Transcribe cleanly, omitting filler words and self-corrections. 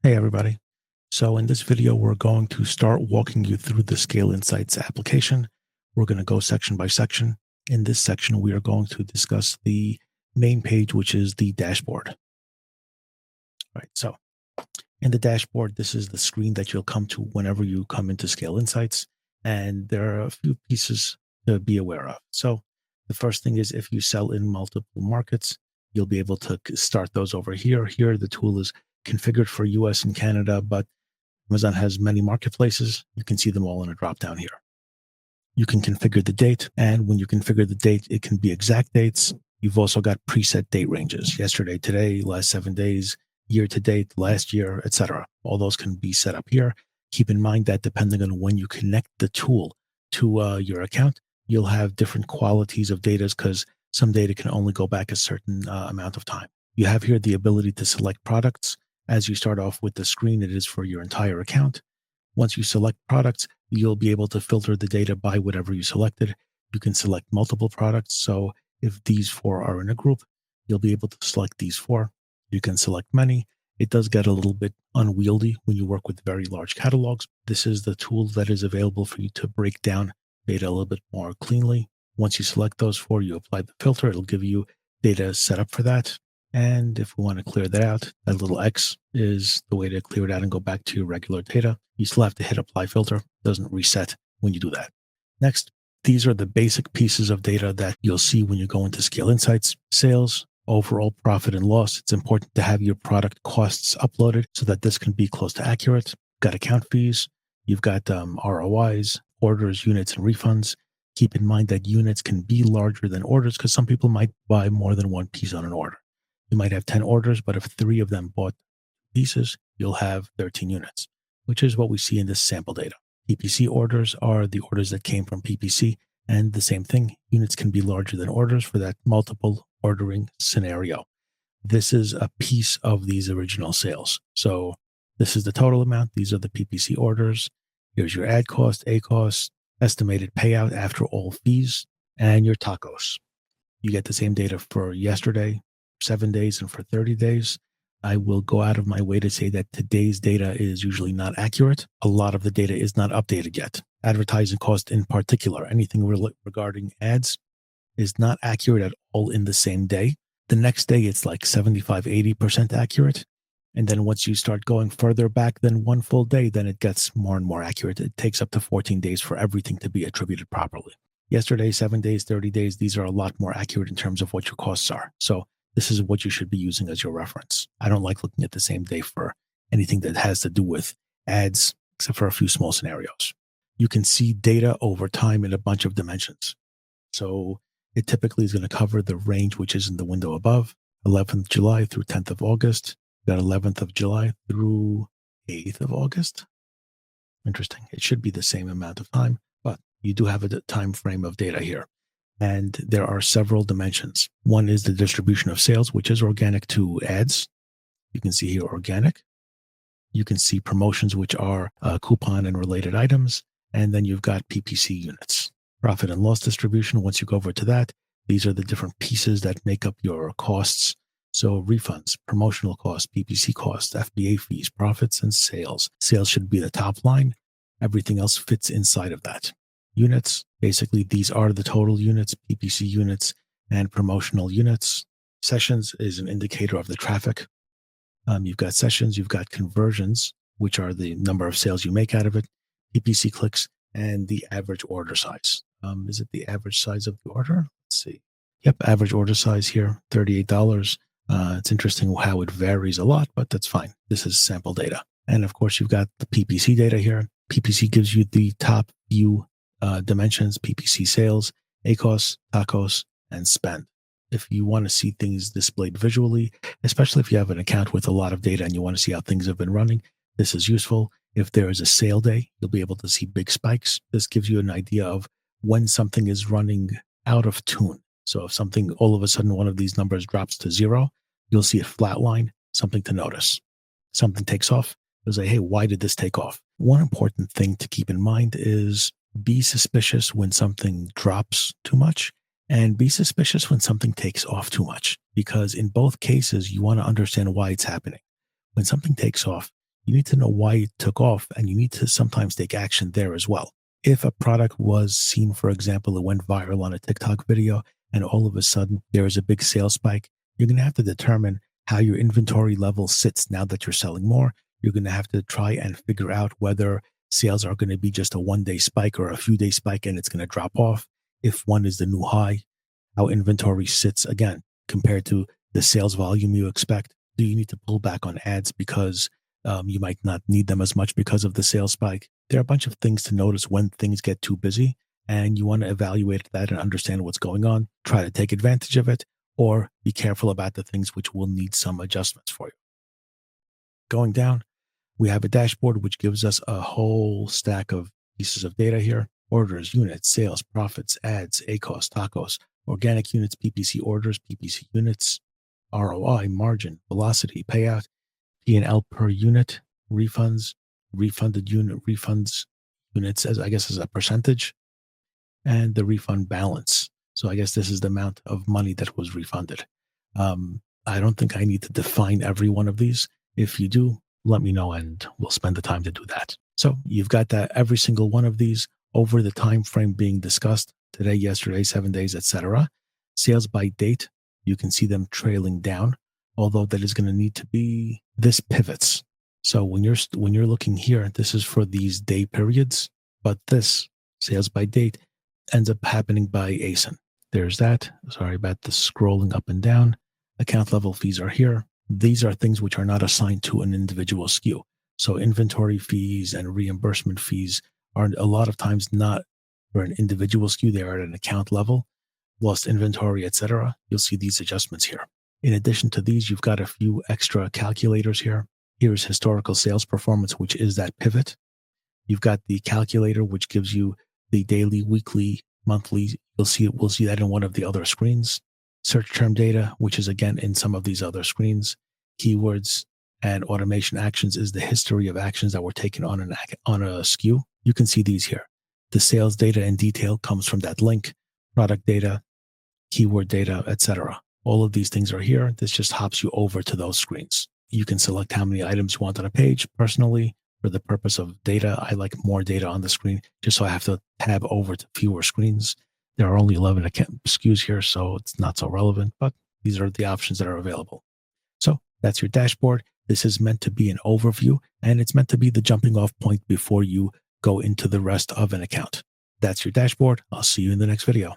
Hey everybody. So in this video, we're going to start walking you through the Scale Insights application. We're going to go section by section. In this section, we are going to discuss the main page, which is the dashboard. All right. So in the dashboard, this is the screen that you'll come to whenever you come into Scale Insights. And there are a few pieces to be aware of. So the first thing is if you sell in multiple markets, you'll be able to start those over here. Here, the tool is configured for US and Canada, but Amazon has many marketplaces. You can see them all in a drop down here. You can configure the date, and when you configure the date, it can be exact dates. You've also got preset date ranges: yesterday, today, last 7 days, year to date, last year, etc. All those can be set up here. Keep in mind that depending on when you connect the tool to your account, you'll have different qualities of data because some data can only go back a certain amount of time. You have here the ability to select products. As you start off with the screen, it is for your entire account. Once you select products, you'll be able to filter the data by whatever you selected. You can select multiple products. So if these four are in a group, you'll be able to select these four. You can select many. It does get a little bit unwieldy when you work with very large catalogs. This is the tool that is available for you to break down data a little bit more cleanly. Once you select those four, you apply the filter. It'll give you data set up for that. And if we want to clear that out, that little X is the way to clear it out and go back to your regular data. You still have to hit apply filter. It doesn't reset when you do that. Next, these are the basic pieces of data that you'll see when you go into Scale Insights: sales, overall profit and loss. It's important to have your product costs uploaded so that this can be close to accurate. You've got account fees. You've got ROIs, orders, units, and refunds. Keep in mind that units can be larger than orders because some people might buy more than one piece on an order. You might have 10 orders, but if 3 of them bought pieces, you'll have 13 units, which is what we see in this sample data. PPC orders are the orders that came from PPC, and the same thing, units can be larger than orders for that multiple ordering scenario. This is a piece of these original sales. So this is the total amount. These are the PPC orders. Here's your ad cost, A cost, estimated payout after all fees, and your tacos. You get the same data for yesterday, 7 days, and for 30 days. I will go out of my way to say that today's data is usually not accurate. A lot of the data is not updated yet. Advertising cost in particular, anything regarding ads, is not accurate at all in the same day. The next day, it's like 75, 80% accurate. And then once you start going further back than one full day, then it gets more and more accurate. It takes up to 14 days for everything to be attributed properly. Yesterday, 7 days, 30 days, these are a lot more accurate in terms of what your costs are. So this is what you should be using as your reference. I don't like looking at the same day for anything that has to do with ads, except for a few small scenarios. You can see data over time in a bunch of dimensions. So it typically is going to cover the range, which is in the window above, 11th July through 10th of August. You got 11th of July through 8th of August. Interesting. It should be the same amount of time, but you do have a time frame of data here. And there are several dimensions. One is the distribution of sales, which is organic to ads. You can see here organic. You can see promotions, which are coupon and related items. And then you've got PPC units. Profit and loss distribution, once you go over to that, these are the different pieces that make up your costs. So refunds, promotional costs, PPC costs, FBA fees, profits, and sales. Sales should be the top line. Everything else fits inside of that. Units, basically, these are the total units, PPC units, and promotional units. Sessions is an indicator of the traffic. You've got sessions, you've got conversions, which are the number of sales you make out of it, PPC clicks, and the average order size. Is it the average size of the order? Let's see. Yep, average order size here, $38. It's interesting how it varies a lot, but that's fine. This is sample data. And of course, you've got the PPC data here. PPC gives you the top few dimensions: PPC sales, ACOS, TACOS, and spend. If you want to see things displayed visually, especially if you have an account with a lot of data and you want to see how things have been running, this is useful. If there is a sale day, you'll be able to see big spikes. This gives you an idea of when something is running out of tune. So if something, all of a sudden, one of these numbers drops to 0, you'll see a flat line, something to notice. Something takes off, you'll say, hey, why did this take off? One important thing to keep in mind is be suspicious when something drops too much, and be suspicious when something takes off too much, because in both cases, you want to understand why it's happening. When something takes off, you need to know why it took off, and you need to sometimes take action there as well. If a product was seen, for example, it went viral on a TikTok video, and all of a sudden there is a big sales spike, you're going to have to determine how your inventory level sits now that you're selling more. You're going to have to try and figure out whether sales are going to be just a 1 day spike or a few day spike and it's going to drop off. If one is the new high, how inventory sits again compared to the sales volume you expect. Do you need to pull back on ads because you might not need them as much because of the sales spike? There are a bunch of things to notice when things get too busy, and you want to evaluate that and understand what's going on, try to take advantage of it, or be careful about the things which will need some adjustments for you. Going down, we have a dashboard which gives us a whole stack of pieces of data here: orders, units, sales, profits, ads, ACOS, TACOS, organic units, PPC orders, PPC units, ROI, margin, velocity, payout, P&L per unit, refunds, refunded unit, refunds, units as a percentage, and the refund balance. So I guess this is the amount of money that was refunded. I don't think I need to define every one of these. If you do, let me know and we'll spend the time to do that. So you've got that every single one of these over the time frame being discussed: today, yesterday, 7 days, etc. Sales by date, you can see them trailing down, although that is going to need to be, this pivots. So when you're looking here, this is for these day periods, but this sales by date ends up happening by ASIN. There's that. Sorry about the scrolling up and down. Account level fees are here. These are things which are not assigned to an individual SKU. So inventory fees and reimbursement fees are a lot of times not for an individual SKU. They are at an account level. Lost inventory, etc. You'll see these adjustments here. In addition to these, you've got a few extra calculators here. Here's historical sales performance, which is that pivot. You've got the calculator, which gives you the daily, weekly, monthly. We'll see that in one of the other screens. Search term data, which is again in some of these other screens. Keywords and automation actions is the history of actions that were taken on a SKU. You can see these here. The sales data in detail comes from that link. Product data, keyword data, etc. All of these things are here. This just hops you over to those screens. You can select how many items you want on a page. Personally, for the purpose of data, I like more data on the screen, just so I have to tab over to fewer screens. There are only 11 SKUs here, so it's not so relevant, but these are the options that are available. So that's your dashboard. This is meant to be an overview, and it's meant to be the jumping off point before you go into the rest of an account. That's your dashboard. I'll see you in the next video.